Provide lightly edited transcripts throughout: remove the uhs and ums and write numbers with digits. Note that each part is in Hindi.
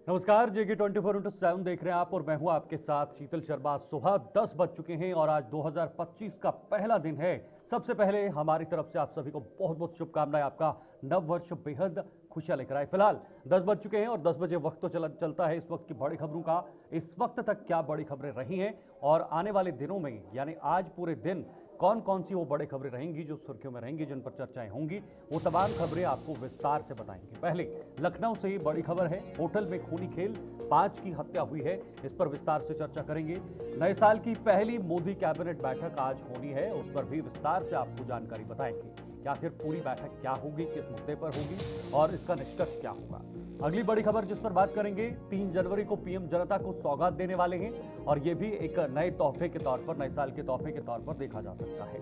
नमस्कार, जेके 24/7 देख रहे हैं आप और मैं हूं आपके साथ शीतल शर्मा। सुबह 10 बज चुके हैं और आज 2025 का पहला दिन है। सबसे पहले हमारी तरफ से आप सभी को बहुत बहुत शुभकामनाएं। आपका नव वर्ष बेहद खुशियां लेकर आए। फिलहाल 10 बज चुके हैं और 10 बजे वक्त तो चलता है इस वक्त की बड़ी खबरों का। इस वक्त तक क्या बड़ी खबरें रही हैं और आने वाले दिनों में यानी आज पूरे दिन कौन कौन सी वो बड़ी खबरें रहेंगी जो सुर्खियों में रहेंगी, जिन पर चर्चाएं होंगी, वो तमाम खबरें आपको विस्तार से बताएंगे। पहले लखनऊ से बड़ी खबर है। होटल में खूनी खेल, 5 की हत्या हुई है। इस पर विस्तार से चर्चा करेंगे। नए साल की पहली मोदी कैबिनेट बैठक आज होनी है, उस पर भी विस्तार से आपको जानकारी बताएंगे कि आखिर पूरी बैठक क्या होगी, किस मुद्दे पर होगी और इसका निष्कर्ष क्या होगा। अगली बड़ी खबर जिस पर बात करेंगे, 3 जनवरी को पीएम जनता को सौगात देने वाले हैं और ये भी एक नए तोहफे के तौर पर, नए साल के तोहफे के तौर पर देखा जा सकता है।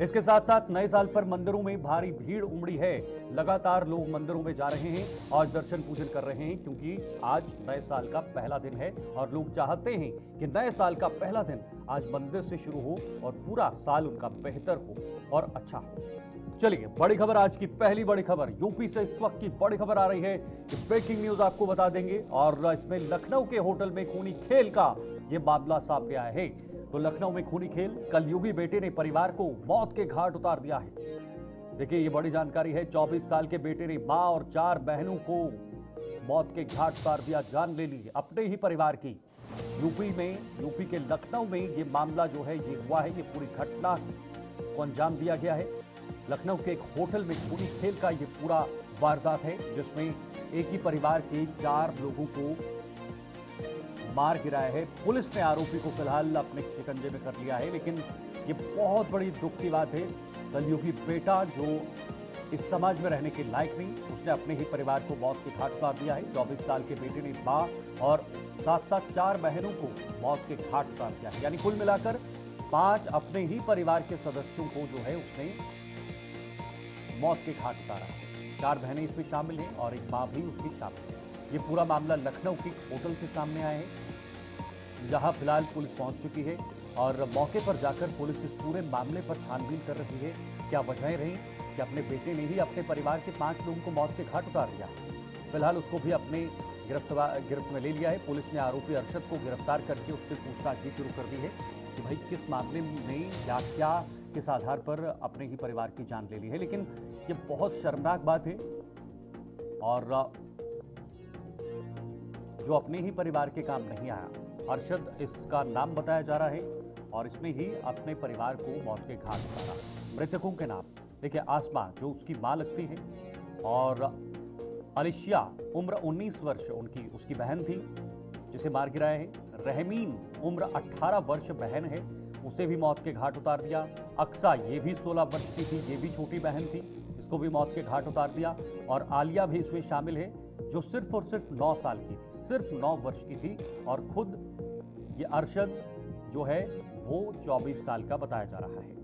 इसके साथ साथ नए साल पर मंदिरों में भारी भीड़ उमड़ी है। लगातार लोग मंदिरों में जा रहे हैं और दर्शन पूजन कर रहे हैं क्योंकि आज नए साल का पहला दिन है और लोग चाहते हैं कि नए साल का पहला दिन आज मंदिर से शुरू हो और पूरा साल उनका बेहतर हो और अच्छा हो। चलिए, बड़ी खबर, आज की पहली बड़ी खबर यूपी से इस वक्त की बड़ी खबर आ रही है कि ब्रेकिंग न्यूज आपको बता देंगे और इसमें लखनऊ के होटल में खूनी खेल का ये मामला सामने आया है। तो लखनऊ में खूनी खेल, कलयुगी बेटे ने परिवार को मौत के घाट उतार दिया है। देखिए, ये बड़ी जानकारी है। 24 साल के बेटे ने मां और 4 बहनों को मौत के घाट उतार दिया, जान ले ली अपने ही परिवार की। यूपी के लखनऊ में ये मामला जो है ये हुआ है। ये पूरी घटना को अंजाम दिया गया है। लखनऊ के एक होटल में खूनी खेल का ये पूरा वारदात है जिसमें एक ही परिवार के 4 लोगों को मार गिराया है। पुलिस ने आरोपी को फिलहाल अपने शिकंजे में कर लिया है, लेकिन ये बहुत बड़ी दुख की बात है। कलयुगी बेटा जो इस समाज में रहने के लायक नहीं, उसने अपने ही परिवार को मौत के घाट उतार दिया है। 24 साल के बेटे ने मां और साथ 4 बहनों को मौत के घाट उतार दिया है। यानी कुल मिलाकर 5 अपने ही परिवार के सदस्यों को जो है उसने मौत के घाट उतारा है। 4 बहनें इसमें शामिल हैं और एक मां भी उसकी शामिल है। ये पूरा मामला लखनऊ के होटल से सामने आया है, जहां फिलहाल पुलिस पहुंच चुकी है और मौके पर जाकर पुलिस इस पूरे मामले पर छानबीन कर रही है। क्या वजहें रही कि अपने बेटे ने ही अपने परिवार के 5 लोगों को मौत के घाट उतार दिया। फिलहाल उसको भी अपने गिरफ्त में ले लिया है। पुलिस ने आरोपी अरशद को गिरफ्तार करके उससे पूछताछ भी शुरू कर दी है कि भाई किस मामले में क्या किस आधार पर अपने ही परिवार की जान ले ली है। लेकिन ये बहुत शर्मनाक बात है और जो अपने ही परिवार के काम नहीं आया, अरशद इसका नाम बताया जा रहा है और इसने ही अपने परिवार को मौत के घाट उतारा। मृतकों के नाम देखिए, आसमा जो उसकी मां लगती है और अलिशिया उम्र 19 वर्ष उसकी बहन थी जिसे मार गिराया है। रहमीन उम्र 18 वर्ष बहन है, उसे भी मौत के घाट उतार दिया। अक्सा ये भी 16 वर्ष की थी, ये भी छोटी बहन थी, इसको भी मौत के घाट उतार दिया। और आलिया भी इसमें शामिल है जो सिर्फ और सिर्फ 9 साल की थी, सिर्फ 9 वर्ष की थी और खुद ये अरशद जो है वो 24 साल का बताया जा रहा है।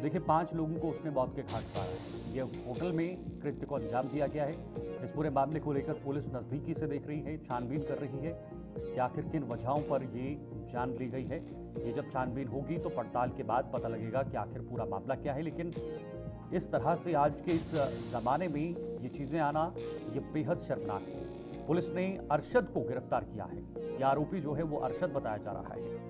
देखिए, 5 लोगों को उसने मौत के घाट उतारा है। ये होटल में कृत्य को अंजाम दिया गया है। इस पूरे मामले को लेकर पुलिस नजदीकी से देख रही है, छानबीन कर रही है कि आखिर किन वजहों पर ये जान ली गई है। ये जब छानबीन होगी तो पड़ताल के बाद पता लगेगा कि आखिर पूरा मामला क्या है। लेकिन इस तरह से आज के इस जमाने में ये चीजें आना ये बेहद शर्मनाक है। पुलिस ने अरशद को गिरफ्तार किया है। ये आरोपी जो है वो अरशद बताया जा रहा है।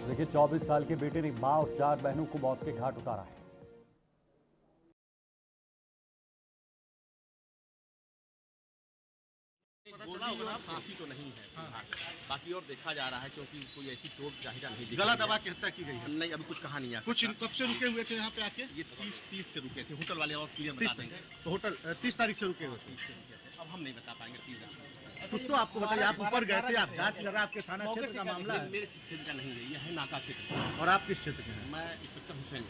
देखिए, 24 साल के बेटे ने मां और 4 बहनों को मौत के घाट उतारा है। गोली और फांसी तो नहीं है फिलहाल। बाकी और देखा जा रहा है क्योंकि कोई ऐसी चोट जाहिरा नहीं दिखी। गला दबा के हत्या की गई है। नहीं, अभी कुछ कहा नहीं है। कुछ कब से रुके हुए थे यहाँ पे आके? ये 30 से रुके थे होटल वाले और क्लियर बता देंगे। तो होटल 30 तारीख से रुके हुए थे। 30 से रुके थे, अब हम नहीं बता पाएंगे 30 कुछ तो आपको बताइए, आप ऊपर गए थे, आप जांच लगा, आपके थाना क्षेत्र का मामला है। मेरे क्षेत्र का नहीं है, ये है नाका क्षेत्र। और आप किस क्षेत्र के हैं? मैं इंस्पेक्टर हुसैन।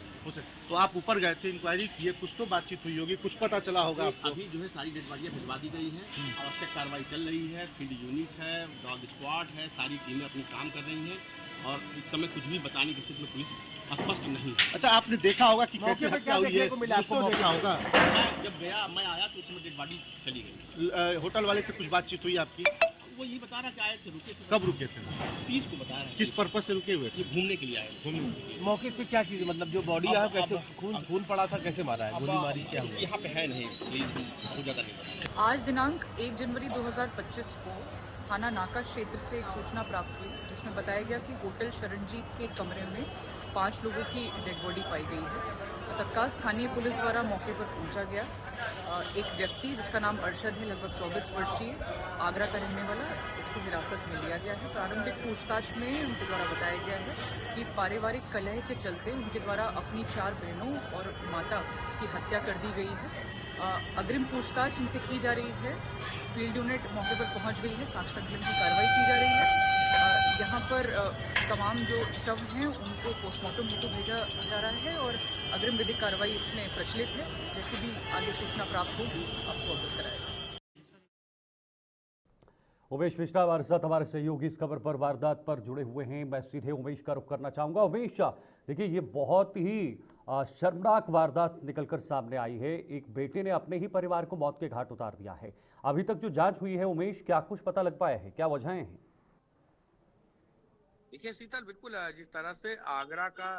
तो आप ऊपर गए थे, इंक्वायरी किए, कुछ तो बातचीत हुई होगी, कुछ पता चला होगा आपको? अभी जो है सारी डेड बॉडियाँ भिजवा दी गई हैं। आवश्यक कार्रवाई चल रही है। फील्ड यूनिट है, डॉग स्क्वाड है, सारी टीमें अपनी काम कर रही हैं और इस समय कुछ भी बताने की स्थिति में पुलिस स्पष्ट नहीं है। अच्छा, आपने देखा होगा कि कैसे हत्या हुई है? कुछ तो देखा होगा। मैं जब गया, मैं आया तो उस समय डेड बॉडी चली गई। होटल वाले से कुछ बातचीत हुई आपकी? वो यही बता रहा कि आए थे, रुके थे। कब रुके थे? 30 को बता रहा है। किस पर्पज से रुके हुए थे? ये घूमने के लिए आए थे। मौके से क्या चीज मतलब जो बॉडी यहाँ कैसे खून पड़ा था, कैसे मारा है, गोली मारी, क्या हुआ? यहाँ पे है नहीं, बहुत ज्यादा नहीं। आज दिनांक 1 जनवरी 2025 को थाना नाका क्षेत्र से एक सूचना प्राप्त हुई जिसमें बताया गया कि होटल शरणजीत के कमरे में 5 लोगों की डेड बॉडी पाई गई है। तत्काल स्थानीय पुलिस द्वारा मौके पर पहुंचा गया। एक व्यक्ति जिसका नाम अरशद है, लगभग 24 वर्षीय, आगरा का रहने वाला, इसको हिरासत में लिया गया है। प्रारंभिक पूछताछ में उनके द्वारा बताया गया है कि पारिवारिक कलह के चलते उनके द्वारा अपनी 4 बहनों और माता की हत्या कर दी गई है। अग्रिम पूछताछ इनसे की जा रही है। फील्ड यूनिट मौके पर पहुंच गई है, साक्ष्य संकलन की कार्रवाई की जा रही है। यहाँ पर तमाम जो शव हैं उनको पोस्टमार्टम हेतु भेजा जा रहा है और अग्रिम विधिक कार्रवाई इसमें प्रचलित है। जैसे भी आगे सूचना प्राप्त होगी आपको अवगत कराएगा। उमेश मिश्रा हमारे साथ, हमारे सहयोगी इस खबर पर, वारदात पर जुड़े हुए हैं। मैं सीधे उमेश का रुख करना चाहूंगा। उमेश, देखिए ये बहुत ही शर्मनाक वारदात निकलकर सामने आई है। एक बेटे ने अपने ही परिवार को मौत के घाट उतार दिया है। अभी तक जो जांच हुई है उमेश, क्या कुछ पता लग पाया है, क्या वजहें हैं? देखिए शीतल, बिल्कुल जिस तरह से आगरा का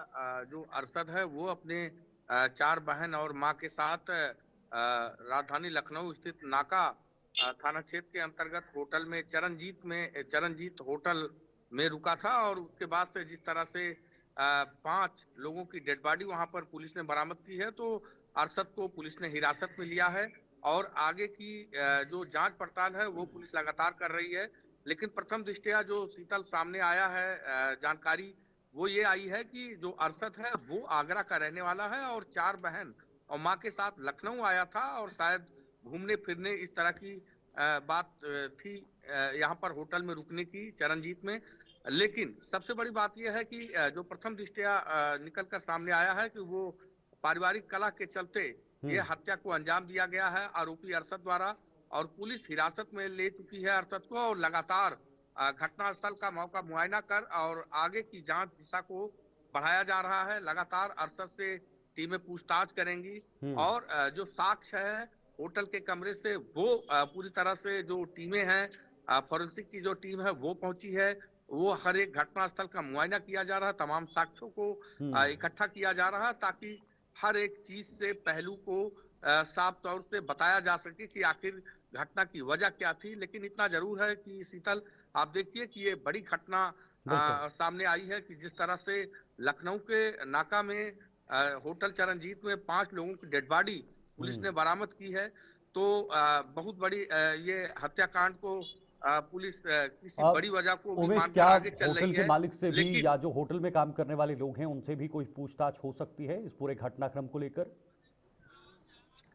जो अरशद है वो अपने 4 बहन और मां के साथ राजधानी लखनऊ स्थित नाका थाना क्षेत्र के अंतर्गत होटल में चरणजीत होटल में रुका था और उसके बाद से जिस तरह से 5 लोगों की डेड बॉडी वहां पर पुलिस ने बरामद की है, तो अरशद को पुलिस ने हिरासत में लिया है और आगे की जो जांच पड़ताल है वो पुलिस लगातार कर रही है। लेकिन प्रथम दृष्टया जो शीतल सामने आया है जानकारी, वो ये आई है कि जो अरशद है वो आगरा का रहने वाला है और 4 बहन और मां के साथ लखनऊ आया था और शायद घूमने फिरने इस तरह की बात थी यहाँ पर होटल में रुकने की चरणजीत में। लेकिन सबसे बड़ी बात यह है कि जो प्रथम दृष्टया निकल कर सामने आया है कि वो पारिवारिक कलह के चलते ये हत्या को अंजाम दिया गया है आरोपी अरशद द्वारा और पुलिस हिरासत में ले चुकी है अरशद को और लगातार घटनास्थल का मौका मुआयना कर और आगे की जांच दिशा को बढ़ाया जा रहा है। लगातार अरशद से टीमें पूछताछ करेंगी और जो साक्ष्य है होटल के कमरे से वो पूरी तरह से जो टीमें हैं फॉरेंसिक की जो टीम है वो पहुंची है। वो हर एक घटनास्थल का मुआयना किया जा रहा है, तमाम साक्ष्यों को इकट्ठा किया जा रहा है ताकि हर एक चीज से पहलू को साफ तौर से बताया जा सके कि आखिर घटना की वजह क्या थी। लेकिन इतना जरूर है कि शीतल, आप देखिए कि ये बड़ी घटना सामने आई है कि जिस तरह से लखनऊ के नाका में होटल चरणजीत में 5 लोगों की डेड बॉडी पुलिस ने बरामद की है, तो बहुत बड़ी ये हत्याकांड को पुलिस किसी बड़ी वजह को भी मानकर आगे चल रही है। होटल के मालिक से भी या जो होटल में काम करने वाले लोग हैं उनसे भी कोई पूछताछ हो सकती है इस पूरे घटनाक्रम को लेकर?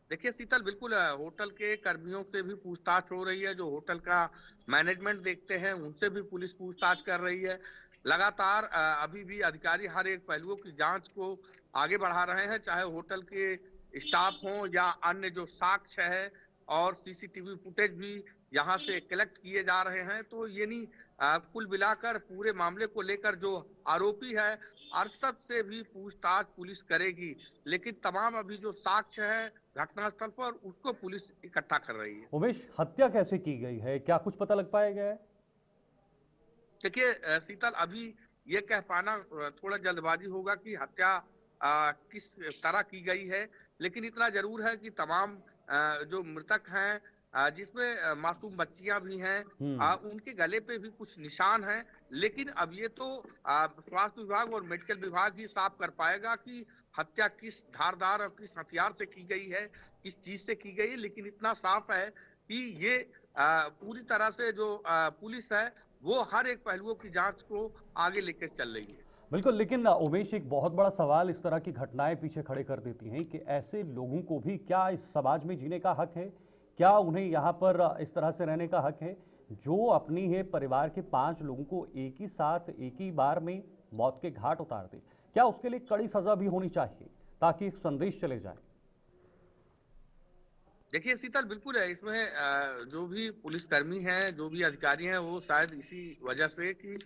देखिए शीतल, बिल्कुल होटल के कर्मियों से भी पूछताछ हो रही है, जो होटल का मैनेजमेंट देखते हैं उनसे भी पुलिस पूछताछ कर रही है। लगातार अभी भी अधिकारी हर एक पहलुओं की जांच को आगे बढ़ा रहे हैं, चाहे होटल के स्टाफ हो या अन्य जो साक्ष्य है और सीसीटीवी फुटेज भी यहाँ से कलेक्ट किए जा रहे हैं। तो ये नहीं, कुल मिलाकर पूरे मामले को लेकर जो आरोपी है अरशद से भी पूछताछ पुलिस करेगी, लेकिन तमाम अभी जो साक्ष्य है घटनास्थल पर उसको पुलिस इकट्ठा कर रही है। उमेश, हत्या कैसे की गई है, क्या कुछ पता लग पाया गया है? देखिए शीतल, अभी ये कह पाना थोड़ा जल्दबाजी होगा कि हत्या किस तरह की गई है, लेकिन इतना जरूर है कि तमाम जो मृतक हैं जिसमें मासूम बच्चियां भी हैं, उनके गले पे भी कुछ निशान हैं। लेकिन अब ये तो स्वास्थ्य विभाग और मेडिकल विभाग ही साफ कर पाएगा कि हत्या किस धारदार और किस हथियार से की गई है, किस चीज से की गई है। लेकिन इतना साफ है कि ये पूरी तरह से जो पुलिस है वो हर एक पहलुओं की जांच को आगे लेकर चल रही है। बिल्कुल, लेकिन उमेश, एक बहुत बड़ा सवाल इस तरह की घटनाएं पीछे खड़े कर देती हैं कि ऐसे लोगों को भी क्या इस समाज में जीने का हक है? क्या उन्हें यहाँ पर इस तरह से रहने का हक है जो अपनी है परिवार के 5 लोगों को एक ही साथ एक ही बार में मौत के घाट उतार दे? क्या उसके लिए कड़ी सजा भी होनी चाहिए ताकि एक संदेश चले जाए? देखिए शीतल, बिल्कुल है, इसमें जो भी पुलिसकर्मी हैं, जो भी अधिकारी हैं, वो शायद इसी वजह से कि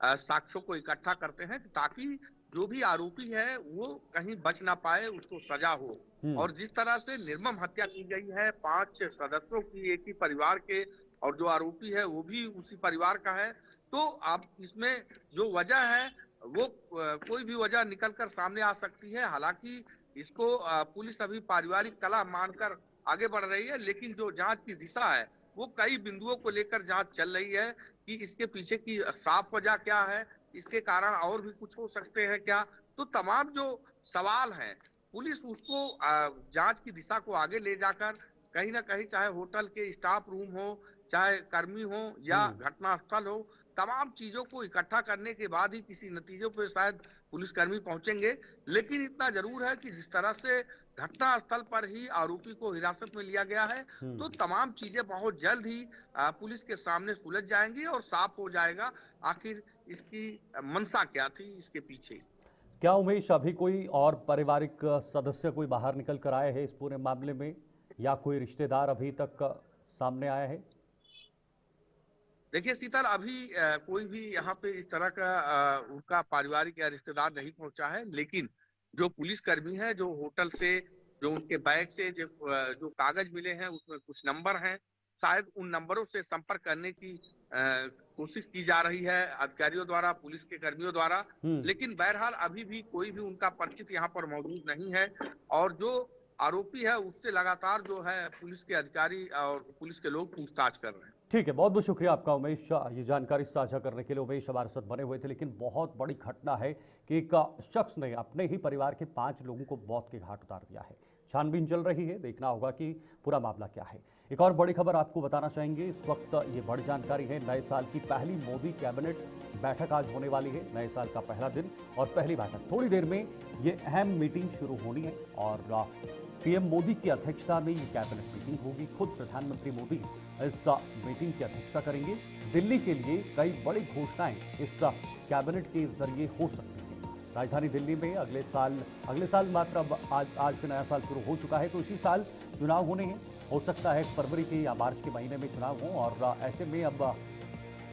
साक्ष्यों को इकट्ठा करते हैं ताकि जो भी आरोपी है वो कहीं बच ना पाए, उसको सजा हो। और जिस तरह से निर्मम हत्या की गई है 5 सदस्यों की, एक ही परिवार के और जो आरोपी है वो भी उसी परिवार का है। तो अब इसमें जो वजह है वो कोई भी वजह निकलकर सामने आ सकती है। हालांकि इसको पुलिस अभी पारिवारिक कलह मानकर आगे बढ़ रही है, लेकिन जो जांच की दिशा है वो कई बिंदुओं को लेकर जांच चल रही है कि इसके पीछे की साफ वजह क्या है, इसके कारण और भी कुछ हो सकते हैं क्या। तो तमाम जो सवाल हैं पुलिस उसको जांच की दिशा को आगे ले जाकर कहीं ना कहीं, चाहे होटल के स्टाफ रूम हो, चाहे कर्मी हो या घटनास्थल हो, तमाम चीजों को इकट्ठा करने के बाद ही किसी नतीजों पर शायद पुलिसकर्मी पहुंचेंगे। लेकिन इतना जरूर है कि जिस तरह से घटनास्थल पर ही आरोपी को हिरासत में लिया गया है, तो तमाम चीजें बहुत जल्द ही पुलिस के सामने सुलझ जाएंगी और साफ हो जाएगा आखिर इसकी मंशा क्या थी इसके पीछे। क्या उमेश अभी कोई और पारिवारिक सदस्य कोई बाहर निकल कर आए हैं इस पूरे मामले में, या कोई रिश्तेदार अभी तक सामने आया है? देखिए शीतल, अभी कोई भी यहाँ पे इस तरह का उनका पारिवारिक या रिश्तेदार नहीं पहुंचा है, लेकिन जो पुलिसकर्मी है, जो होटल से, जो उनके बैग से जो कागज मिले हैं उसमें कुछ नंबर हैं, शायद उन नंबरों से संपर्क करने की कोशिश की जा रही है अधिकारियों द्वारा, पुलिस के कर्मियों द्वारा। लेकिन बहरहाल अभी भी कोई भी उनका परिचित यहाँ पर मौजूद नहीं है, और जो आरोपी है उससे लगातार जो है पुलिस के अधिकारी और पुलिस के लोग पूछताछ कर रहे हैं। ठीक है, बहुत बहुत शुक्रिया आपका उमेश, ये जानकारी साझा करने के लिए। उमेश हमारे साथ बने हुए थे। लेकिन बहुत बड़ी घटना है कि एक शख्स ने अपने ही परिवार के 5 लोगों को मौत के घाट उतार दिया है। छानबीन चल रही है, देखना होगा कि पूरा मामला क्या है। एक और बड़ी खबर आपको बताना चाहेंगे इस वक्त, ये बड़ी जानकारी है। नए साल की पहली मोदी कैबिनेट बैठक आज होने वाली है। नए साल का पहला दिन और पहली बैठक, थोड़ी देर में ये अहम मीटिंग शुरू होनी है और पीएम मोदी की अध्यक्षता में ये कैबिनेट मीटिंग होगी। खुद प्रधानमंत्री मोदी इस मीटिंग की अध्यक्षता करेंगे। दिल्ली के लिए कई बड़ी घोषणाएं इस कैबिनेट के जरिए हो सकती हैं। राजधानी दिल्ली में अगले साल मात्र आज से नया साल शुरू हो चुका है, तो इसी साल चुनाव होने हैं। हो सकता है फरवरी के या मार्च के महीने में चुनाव हो, और ऐसे में अब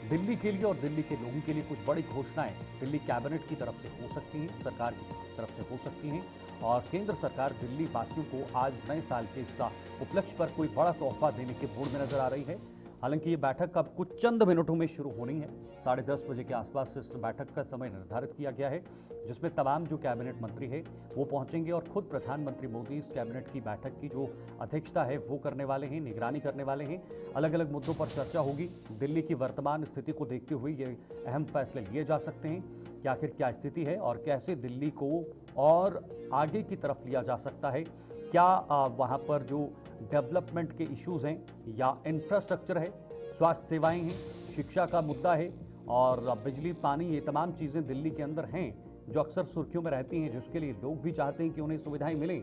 दिल्ली के लिए और दिल्ली के लोगों के लिए कुछ बड़ी घोषणाएं दिल्ली कैबिनेट की तरफ से हो सकती हैं, सरकार की तरफ से हो सकती हैं। और केंद्र सरकार दिल्ली वासियों को आज नए साल के इस उपलक्ष्य पर कोई बड़ा तोहफा देने के मूड में नजर आ रही है। हालांकि ये बैठक अब कुछ चंद मिनटों में शुरू होनी है। 10:30 बजे के आसपास इस बैठक का समय निर्धारित किया गया है, जिसमें तमाम जो कैबिनेट मंत्री है वो पहुंचेंगे और खुद प्रधानमंत्री मोदी इस कैबिनेट की बैठक की जो अध्यक्षता है वो करने वाले हैं, निगरानी करने वाले हैं। अलग अलग मुद्दों पर चर्चा होगी। दिल्ली की वर्तमान स्थिति को देखते हुए ये अहम फैसले लिए जा सकते हैं कि आखिर क्या स्थिति है और कैसे दिल्ली को और आगे की तरफ लिया जा सकता है। क्या वहाँ पर जो डेवलपमेंट के इश्यूज़ हैं या इंफ्रास्ट्रक्चर है, स्वास्थ्य सेवाएं हैं, शिक्षा का मुद्दा है और बिजली, पानी, ये तमाम चीज़ें दिल्ली के अंदर हैं जो अक्सर सुर्खियों में रहती हैं, जिसके लिए लोग भी चाहते हैं कि उन्हें सुविधाएं मिलें।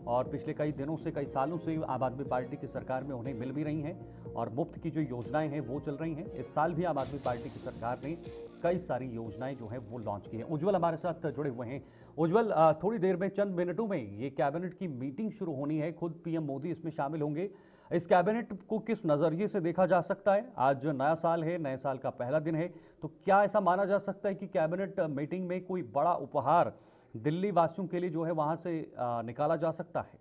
और पिछले कई दिनों से, कई सालों से आम आदमी पार्टी की सरकार में उन्हें मिल भी रही हैं और मुफ्त की जो योजनाएं हैं वो चल रही हैं। इस साल भी आम आदमी पार्टी की सरकार ने कई सारी योजनाएं जो हैं वो लॉन्च की हैं। उज्ज्वल हमारे साथ जुड़े हुए हैं। उज्ज्वल, थोड़ी देर में, चंद मिनटों में ये कैबिनेट की मीटिंग शुरू होनी है, खुद पीएम मोदी इसमें शामिल होंगे। इस कैबिनेट को किस नज़रिए से देखा जा सकता है? आज नया साल है, नए साल का पहला दिन है, तो क्या ऐसा माना जा सकता है कि कैबिनेट मीटिंग में कोई बड़ा उपहार दिल्ली वासियों के लिए जो है वहां से निकाला जा सकता है?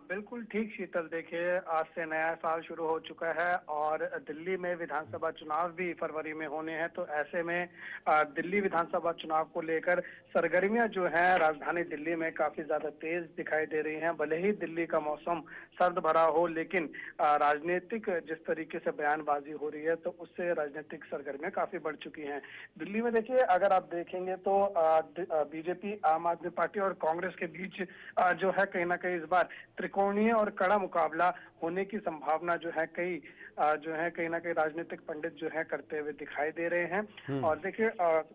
बिल्कुल ठीक शीतल, देखिए आज से नया साल शुरू हो चुका है और दिल्ली में विधानसभा चुनाव भी फरवरी में होने हैं। तो ऐसे में दिल्ली विधानसभा चुनाव को लेकर सरगर्मियां जो हैं राजधानी दिल्ली में काफी ज्यादा तेज दिखाई दे रही हैं। भले ही दिल्ली का मौसम सर्द भरा हो, लेकिन राजनीतिक जिस तरीके से बयानबाजी हो रही है तो उससे राजनीतिक सरगर्मियां काफी बढ़ चुकी हैं दिल्ली में। देखिए अगर आप देखेंगे तो बीजेपी, आम आदमी पार्टी और कांग्रेस के बीच जो है कहीं ना कहीं इस बार त्रिकोणीय और कड़ा मुकाबला होने की संभावना जो है कहीं ना कहीं राजनीतिक पंडित जो है करते हुए दिखाई दे रहे हैं। और देखिए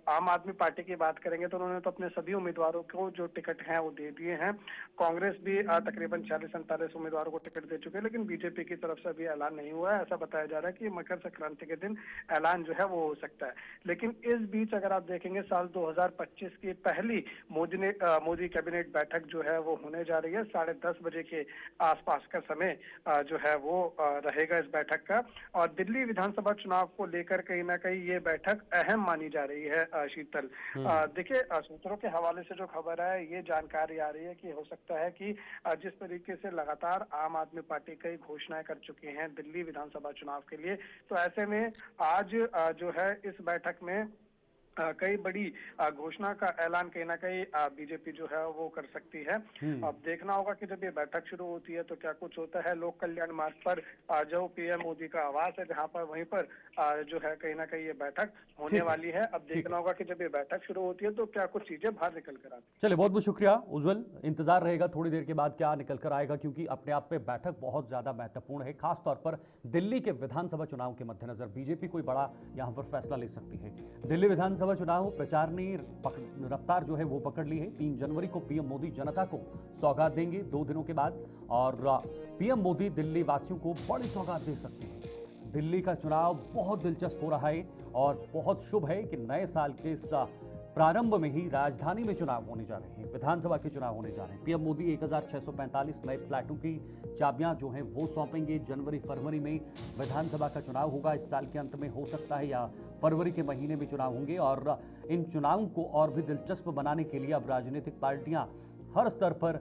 आम आदमी पार्टी की बात करेंगे तो उन्होंने तो अपने सभी उम्मीदवारों को जो टिकट हैं वो दे दिए हैं। कांग्रेस भी तकरीबन 40-47 उम्मीदवारों को टिकट दे चुके हैं, लेकिन बीजेपी की तरफ से अभी ऐलान नहीं हुआ है। ऐसा बताया जा रहा है कि मकर संक्रांति के दिन ऐलान जो है वो हो सकता है। लेकिन इस बीच अगर आप देखेंगे साल 2025 की पहली मोदी कैबिनेट बैठक जो है वो होने जा रही है। 10:30 बजे के आसपास का समय जो है वो रहेगा इस बैठक का। और दिल्ली विधानसभा चुनाव को लेकर कहीं ना कहीं ये बैठक अहम मानी जा रही है शीतल। देखिए, सूत्रों के हवाले से जो खबर है, ये जानकारी आ रही है कि हो सकता है कि जिस तरीके से लगातार आम आदमी पार्टी कई घोषणाएं कर चुके हैं दिल्ली विधानसभा चुनाव के लिए, तो ऐसे में आज जो है इस बैठक में कई बड़ी घोषणा का ऐलान कहीं ना कहीं बीजेपी जो है वो कर सकती है। अब देखना होगा कि जब ये बैठक शुरू होती है तो क्या कुछ होता है। लोक कल्याण मार्ग पर जो पीएम मोदी का आवास है, जहां पर वहीं पर जो है कहीं ना कहीं ये बैठक होने वाली है। अब देखना होगा कि जब ये बैठक शुरू होती है तो क्या कुछ चीजें बाहर निकल कर आती है। चलिए, बहुत बहुत शुक्रिया उज्जवल। इंतजार रहेगा थोड़ी देर के बाद क्या निकल कर आएगा, क्योंकि अपने आप में बैठक बहुत ज्यादा महत्वपूर्ण है, खासतौर पर दिल्ली के विधानसभा चुनाव के मद्देनजर बीजेपी कोई बड़ा यहां पर फैसला ले सकती है। दिल्ली विधानसभा चुनाव प्रचार ने रफ्तार जो है वो पकड़ ली है। 3 जनवरी को पीएम मोदी जनता को सौगात देंगे 2 दिनों के बाद, और पीएम मोदी दिल्ली वासियों को बड़ी सौगात दे सकते हैं। दिल्ली का चुनाव बहुत दिलचस्प हो रहा है और बहुत शुभ है कि नए साल के इस प्रारंभ में ही राजधानी में चुनाव होने जा रहे हैं, विधानसभा के चुनाव होने जा रहे हैं। पीएम मोदी 1645 नए फ्लैटों की चाबियां जो हैं वो सौंपेंगे। जनवरी फरवरी में विधानसभा का चुनाव होगा, इस साल के अंत में हो सकता है या फरवरी के महीने में चुनाव होंगे। और इन चुनावों को और भी दिलचस्प बनाने के लिए अब राजनीतिक पार्टियां हर स्तर पर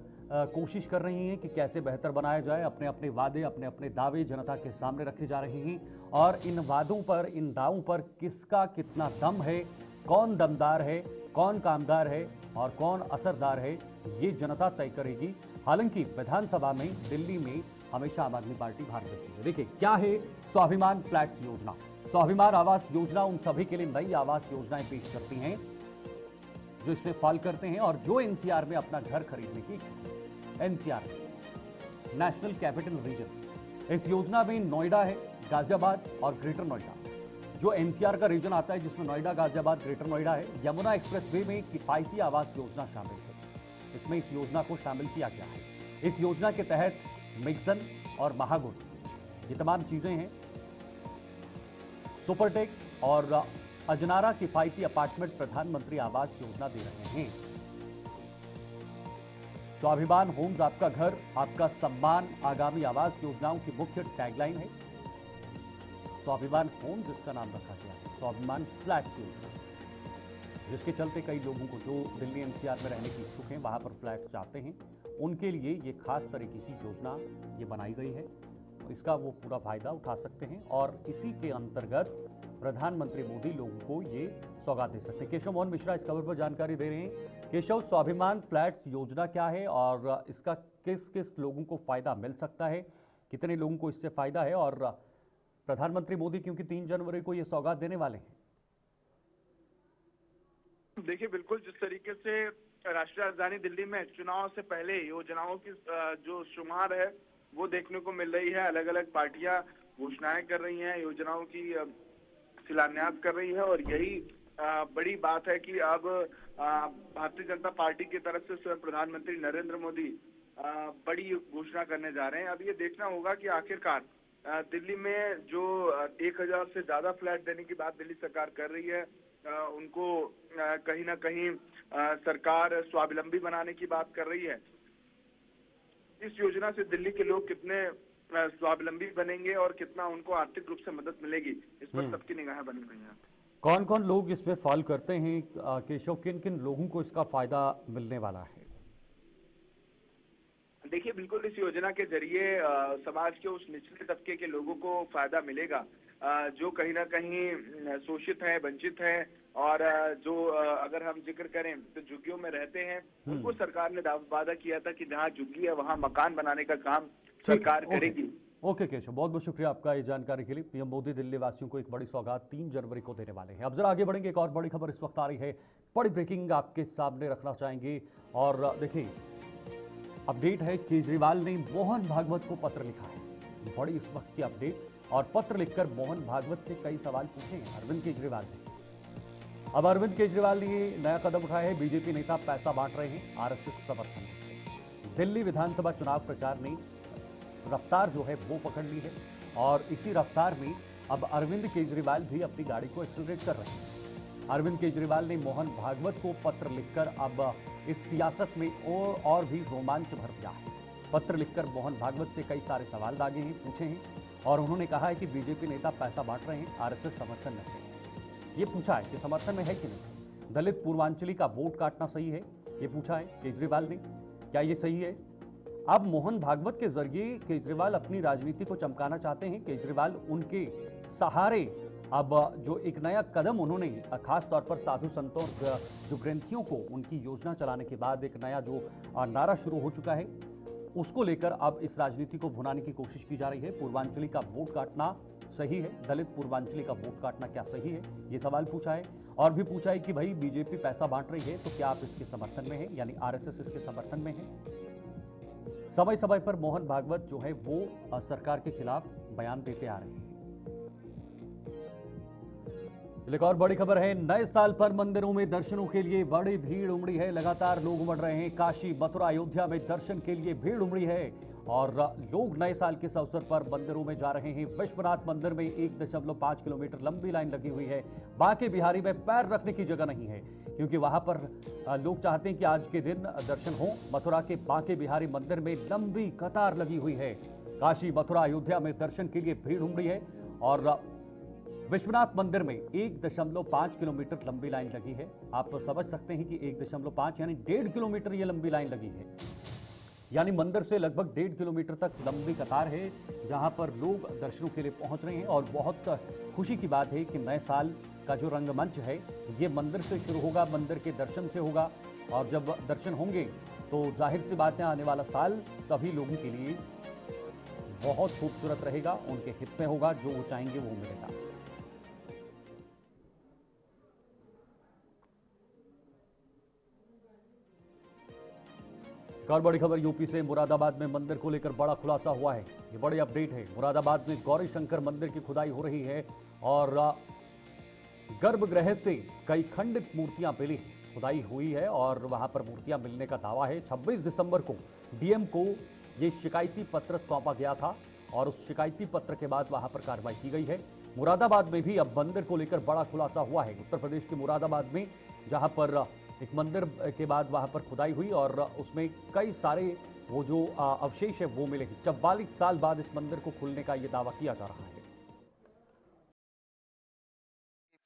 कोशिश कर रही हैं कि कैसे बेहतर बनाया जाए। अपने अपने वादे, अपने अपने दावे जनता के सामने रखे जा रहे हैं, और इन वादों पर, इन दावों पर किसका कितना दम है, कौन दमदार है, कौन कामदार है और कौन असरदार है, ये जनता तय करेगी। हालांकि विधानसभा में, दिल्ली में हमेशा आम आदमी पार्टी भाग देती है। देखिए क्या है स्वाभिमान फ्लैट्स योजना। स्वाभिमान आवास योजना उन सभी के लिए नई आवास योजनाएं पेश करती हैं जो इसमें फॉल करते हैं और जो एनसीआर में अपना घर खरीदने की इच्छुक है। एनसीआर नेशनल कैपिटल रीजन, इस योजना में नोएडा है, गाजियाबाद और ग्रेटर नोएडा। जो एनसीआर का रीजन आता है जिसमें नोएडा, गाजियाबाद, ग्रेटर नोएडा है, यमुना एक्सप्रेसवे में किफायती आवास योजना शामिल है। इसमें इस योजना को शामिल किया गया है। इस योजना के तहत मिक्सन और महागुण, ये तमाम चीजें हैं। सुपरटेक और अजनारा किफायती अपार्टमेंट प्रधानमंत्री आवास योजना दे रहे हैं। स्वाभिमान होम्स, आपका घर आपका सम्मान, आगामी आवास योजनाओं की मुख्य टैगलाइन है। स्वाभिमान होम्स इसका नाम रखा गया है, स्वाभिमान फ्लैट्स योजना, जिसके चलते कई लोगों को जो दिल्ली एनसीआर में रहने की इच्छुक हैं, वहां पर फ्लैट चाहते हैं, उनके लिए ये खास तरीके की योजना ये बनाई गई है। इसका वो पूरा फायदा उठा सकते हैं और इसी के अंतर्गत प्रधानमंत्री मोदी लोगों को ये सौगात दे सकते हैं। केशव मोहन मिश्रा इस खबर पर जानकारी दे रहे हैं। केशव, स्वाभिमान फ्लैट्स योजना क्या है और इसका किस किस लोगों को फायदा मिल सकता है, कितने लोगों को इससे फायदा है, और प्रधानमंत्री मोदी क्योंकि 3 जनवरी को ये सौगात देने वाले हैं? देखिए, बिल्कुल जिस तरीके से राष्ट्रीय राजधानी दिल्ली में चुनाव से पहले योजनाओं की जो शुमार है वो देखने को मिल रही है। अलग अलग पार्टियां घोषणाएं कर रही हैं, योजनाओं की शिलान्यास कर रही है, और यही बड़ी बात है कि अब भारतीय जनता पार्टी की तरफ से स्वयं प्रधानमंत्री नरेंद्र मोदी बड़ी घोषणा करने जा रहे हैं। अब ये देखना होगा कि आखिरकार दिल्ली में जो 1000 से ज्यादा फ्लैट देने की बात दिल्ली सरकार कर रही है, उनको कहीं ना कहीं सरकार स्वावलंबी बनाने की बात कर रही है। इस योजना से दिल्ली के लोग कितने स्वावलंबी बनेंगे और कितना उनको आर्थिक रूप से मदद मिलेगी, इस पर सबकी निगाहें बनी हुई हैं। कौन कौन लोग इसमें फॉल करते हैं केशव, किन किन लोगों को इसका फायदा मिलने वाला है? देखिए, बिल्कुल इस योजना के जरिए समाज के उस निचले तबके के लोगों को फायदा मिलेगा जो कहीं ना कहीं शोषित हैं, वंचित हैं, और जो अगर हम जिक्र करें तो झुग्गियों में रहते हैं, उनको सरकार ने वादा किया था कि जहाँ झुग्गी है वहाँ मकान बनाने का काम सरकार करेगी। ओके केशव, बहुत बहुत शुक्रिया आपका ये जानकारी के लिए। पीएम मोदी दिल्ली वासियों को एक बड़ी सौगात 3 जनवरी को देने वाले हैं। अब जरा आगे बढ़ेंगे, एक और बड़ी खबर इस वक्त आ रही है, बड़ी ब्रेकिंग आपके सामने रखना चाहेंगे। और देखिए, अपडेट है, केजरीवाल ने मोहन भागवत को पत्र लिखा है, बड़ी इस वक्त की अपडेट। और पत्र लिखकर मोहन भागवत से कई सवाल पूछे हैं अरविंद केजरीवाल ने। अब अरविंद केजरीवाल ने नया कदम उठाया है, बीजेपी नेता पैसा बांट रहे हैं आरएसएस समर्थन। दिल्ली विधानसभा चुनाव प्रचार ने रफ्तार जो है वो पकड़ ली है और इसी रफ्तार में अब अरविंद केजरीवाल भी अपनी गाड़ी को एक्सेलरेट कर रहे हैं। अरविंद केजरीवाल ने मोहन भागवत को पत्र लिखकर अब इस सियासत में और भी रोमांच भर दिया है। पत्र लिखकर मोहन भागवत से कई सारे सवाल दागे हैं, पूछे हैं और उन्होंने कहा है कि बीजेपी नेता पैसा बांट रहे हैं, आरएसएस समर्थन में है। ये पूछा है कि समर्थन में है कि नहीं। दलित पूर्वांचली का वोट काटना सही है, ये पूछा है केजरीवाल ने। क्या ये सही है? अब मोहन भागवत के जरिए केजरीवाल अपनी राजनीति को चमकाना चाहते हैं। केजरीवाल उनके सहारे अब जो एक नया कदम उन्होंने खास तौर पर साधु संतों और जो ग्रंथियों को उनकी योजना चलाने के बाद एक नया जो नारा शुरू हो चुका है, उसको लेकर अब इस राजनीति को भुनाने की कोशिश की जा रही है। पूर्वांचली का वोट काटना सही है, दलित पूर्वांचली का वोट काटना क्या सही है, ये सवाल पूछा है। और भी पूछा है कि भाई बीजेपी पैसा बांट रही है तो क्या आप इसके समर्थन में हैं, यानी आरएसएस इसके समर्थन में है। समय समय पर मोहन भागवत जो है वो सरकार के खिलाफ बयान देते आ रहे हैं। एक और बड़ी खबर है, नए साल पर मंदिरों में दर्शनों के लिए बड़ी भीड़ उमड़ी है। लगातार लोग उमड़ रहे हैं। काशी, मथुरा, अयोध्या में दर्शन के लिए भीड़ उमड़ी है और लोग नए साल के इस अवसर पर मंदिरों में जा रहे हैं। विश्वनाथ मंदिर में 1.5 किलोमीटर लंबी लाइन लगी हुई है। बांके बिहारी में पैर रखने की जगह नहीं है, क्योंकि वहां पर लोग चाहते हैं कि आज के दिन दर्शन हो। मथुरा के बांके बिहारी मंदिर में लंबी कतार लगी हुई है। काशी, मथुरा, अयोध्या में दर्शन के लिए भीड़ उमड़ी है और विश्वनाथ मंदिर में 1.5 किलोमीटर लंबी लाइन लगी है। आप तो समझ सकते हैं कि 1.5 यानी 1.5 किलोमीटर ये लंबी लाइन लगी है, यानी मंदिर से लगभग 1.5 किलोमीटर तक लंबी कतार है जहां पर लोग दर्शनों के लिए पहुंच रहे हैं। और बहुत खुशी की बात है कि नए साल का जो रंगमंच है ये मंदिर से शुरू होगा, मंदिर के दर्शन से होगा। और जब दर्शन होंगे तो जाहिर सी बात है आने वाला साल सभी लोगों के लिए बहुत खूबसूरत रहेगा, उनके हित में होगा, जो वो चाहेंगे वो मिलेगा। और बड़ी खबर यूपी से, मुरादाबाद में मंदिर को लेकर बड़ा खुलासा हुआ है। ये बड़ी अपडेट है। मुरादाबाद में गौरी शंकर मंदिर की खुदाई हो रही है और गर्भगृह से कई खंडित मूर्तियां मिली, खुदाई हुई है और वहां पर मूर्तियां मिलने का दावा है। 26 दिसंबर को डीएम को ये शिकायती पत्र सौंपा गया था और उस शिकायती पत्र के बाद वहां पर कार्रवाई की गई है। मुरादाबाद में भी अब मंदिर को लेकर बड़ा खुलासा हुआ है। उत्तर प्रदेश के मुरादाबाद में जहां पर एक मंदिर के बाद वहां पर खुदाई हुई और उसमें कई सारे वो जो अवशेष है वो मिले। 44 साल बाद इस मंदिर को खुलने का ये दावा किया जा रहा है।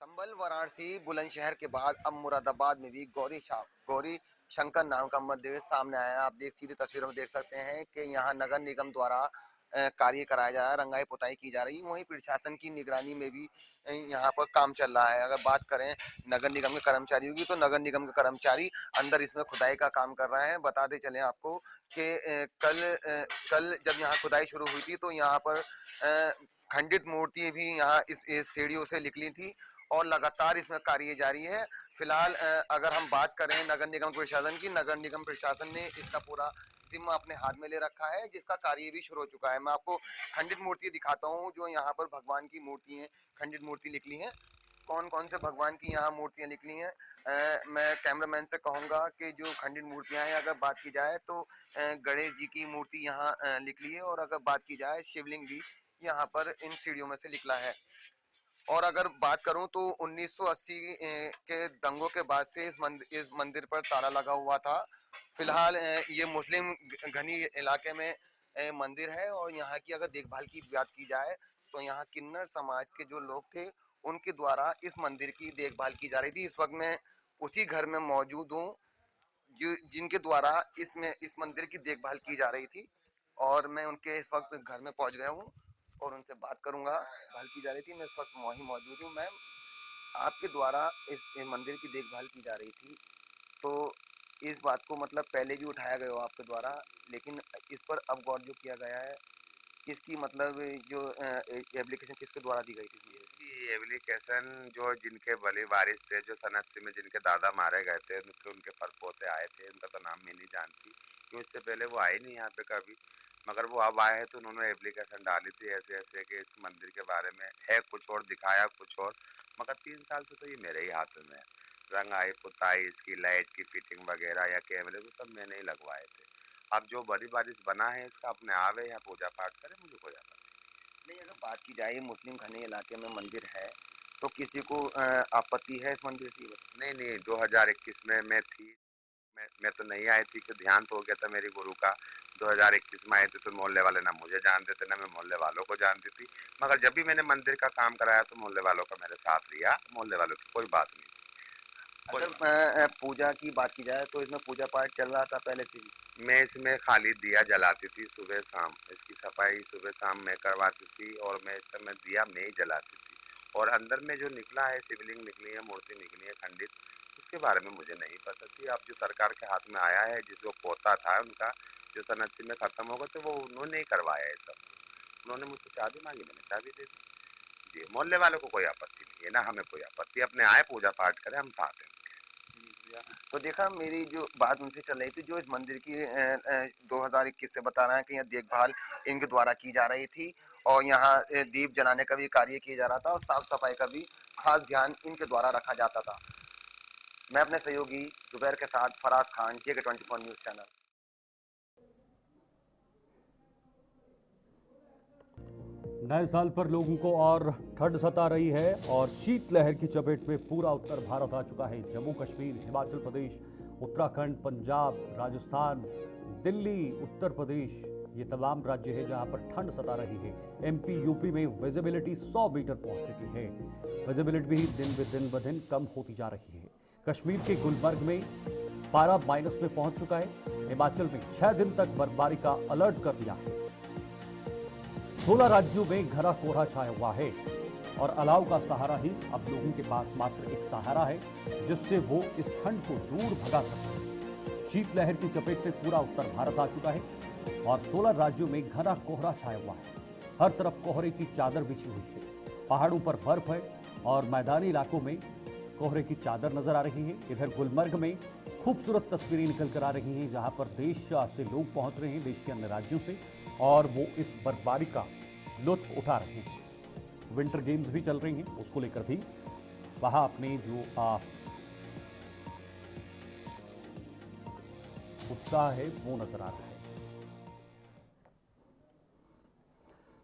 संभल, वाराणसी, बुलंदशहर के बाद अब मुरादाबाद में भी गौरी शंकर नाम का मंदिर सामने आया है। आप सीधी तस्वीरों में देख सकते हैं कि यहाँ नगर निगम द्वारा कार्य कराया जा रहा है, रंगाई पुताई की जा रही है। वहीं प्रशासन की निगरानी में भी यहाँ पर काम चल रहा है। अगर बात करें नगर निगम के कर्मचारियों की, तो नगर निगम के कर्मचारी अंदर इसमें खुदाई का काम कर रहे हैं। बताते चले आपको कि कल जब यहाँ खुदाई शुरू हुई थी तो यहाँ पर खंडित मूर्ति भी यहाँ इस सीढ़ियों से निकली थी और लगातार इसमें कार्य जारी है। फिलहाल अगर हम बात करें नगर निगम प्रशासन की, नगर निगम प्रशासन ने इसका पूरा जिम्मा अपने हाथ में ले रखा है, जिसका कार्य भी शुरू हो चुका है। मैं आपको खंडित मूर्ति दिखाता हूँ जो यहाँ पर भगवान की मूर्ति है, खंडित मूर्ति निकली है। कौन कौन से भगवान की यहाँ मूर्तियाँ निकली हैं, मैं कैमरामैन से कहूँगा कि जो खंडित मूर्तियाँ हैं अगर बात की जाए तो गणेश जी की मूर्ति यहाँ निकली है और अगर बात की जाए शिवलिंग भी यहाँ पर इन सीढ़ियों में से निकला है। और अगर बात करूं तो 1980 के दंगों के बाद से इस मंदिर पर ताला लगा हुआ था। फिलहाल ये मुस्लिम घनी इलाके में मंदिर है और यहाँ की अगर देखभाल की बात की जाए तो यहाँ किन्नर समाज के जो लोग थे उनके द्वारा इस मंदिर की देखभाल की जा रही थी। इस वक्त मैं उसी घर में मौजूद हूँ जिनके द्वारा इस मंदिर की देखभाल की जा रही थी और मैं उनके इस वक्त घर में पहुँच गया हूँ और उनसे बात करूंगा। देखभाल की जा रही थी, मैं इस वक्त वहीं मौजूद हूँ। मैम, आपके द्वारा इस मंदिर की देखभाल की जा रही थी, तो इस बात को मतलब पहले भी उठाया गया हो आपके द्वारा, लेकिन इस पर अब गौर जो किया गया है, किसकी मतलब जो एप्लीकेशन किसके द्वारा दी गई थी? इसकी एप्लीकेशन जो जिनके बड़े वारिस थे, जो सन 80 में जिनके दादा मारे गए थे, उनके परपोते आए थे। उनका तो नाम मैं नहीं जानती क्योंकि इससे पहले वो आए नहीं यहाँ पे कभी, मगर वो अब आए हैं तो उन्होंने एप्लीकेशन डाली थी ऐसे ऐसे कि इस मंदिर के बारे में है कुछ और, दिखाया कुछ और। मगर 3 साल से तो ये मेरे ही हाथ में है। रंगाई पुताई, इसकी लाइट की फिटिंग वगैरह या कैमरे वो सब मैंने ही लगवाए थे। अब जो बड़ी बारिश बना है इसका अपने आवे या पूजा पाठ करे, मुझे कोई आता नहीं। अगर बात की जाए मुस्लिम घने इलाके में मंदिर है तो किसी को आपत्ति है इस मंदिर से? नहीं नहीं, 2021 में मैं थी मैं तो नहीं आई थी कि ध्यान तो हो गया था मेरी गुरु का। 2021 में आए थे तो मोहल्ले वाले ना मुझे जानते थे ना मैं मोहल्ले वालों को जानती थी, मगर जब भी मैंने मंदिर का काम कराया तो मोहल्ले वालों का मेरे साथ लिया, मोहल्ले वालों की कोई बात नहीं। अगर पूजा की बात की जाए तो इसमें पूजा पाठ चल रहा था पहले से ही। मैं इसमें खाली दिया जलाती थी सुबह शाम, इसकी सफाई सुबह शाम मैं करवाती थी और मैं इसका मैं दिया मैं ही जलाती थी। और अंदर में जो निकला है शिवलिंग निकली है, मूर्ति निकली है खंडित, उसके बारे में मुझे नहीं पता थी। अब जो सरकार के हाथ में आया है, जिसको पोता था उनका जो सन 80 में खत्म होगा, तो वो उन्होंने ही करवाया है सब कुछ। उन्होंने मुझसे चाबी मांगी, मैंने चाबी दे दी। जी, मोहल्ले वालों को कोई आपत्ति नहीं है, ना हमें कोई आपत्ति, अपने आए पूजा पाठ करें, हम साथ हैं। तो देखा मेरी जो बात उनसे चल रही थी, जो इस मंदिर की 2021 से बता रहे हैं कि यहाँ देखभाल इनके द्वारा की जा रही थी और यहाँ दीप जलाने का भी कार्य किया जा रहा था और साफ सफाई का भी खास ध्यान इनके द्वारा रखा जाता था। मैं अपने सहयोगी जुबैर के साथ Faraz Khan, JK24 news channel. नए साल पर लोगों को और ठंड सता रही है और शीतलहर की चपेट में पूरा उत्तर भारत आ चुका है। जम्मू कश्मीर, हिमाचल प्रदेश, उत्तराखंड, पंजाब, राजस्थान, दिल्ली, उत्तर प्रदेश, ये तमाम राज्य है जहां पर ठंड सता रही है। MP, UP में विजिबिलिटी 100 मीटर पहुंच चुकी है। विजिबिलिटी भी दिन ब दिन कम होती जा रही है। कश्मीर के गुलमर्ग में पारा माइनस में पहुंच चुका है। हिमाचल में 6 दिन तक बर्फबारी का अलर्ट कर दिया है। 16 राज्यों में घना कोहरा छाया हुआ है और अलाव का सहारा ही अब लोगों के पास मात्र एक सहारा है जिससे वो इस ठंड को दूर भगा सकते हैं। शीतलहर की चपेट में पूरा उत्तर भारत आ चुका है और 16 राज्यों में घना कोहरा छाया हुआ है। हर तरफ कोहरे की चादर बिछी हुई है। पहाड़ों पर बर्फ है और मैदानी इलाकों में कोहरे की चादर नजर आ रही है। इधर गुलमर्ग में खूबसूरत तस्वीरें निकल कर आ रही हैं जहां पर देश से लोग पहुंच रहे हैं, देश के अन्य राज्यों से, और वो इस बर्फबारी का लुत्फ उठा रहे हैं। विंटर गेम्स भी चल रही हैं, उसको लेकर भी वहां अपने जो उत्साह है वो नजर आ रहा है।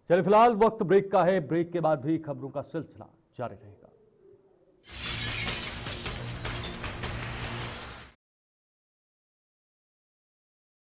चलिए फिलहाल वक्त ब्रेक का है, ब्रेक के बाद भी खबरों का सिलसिला जारी रहेगा।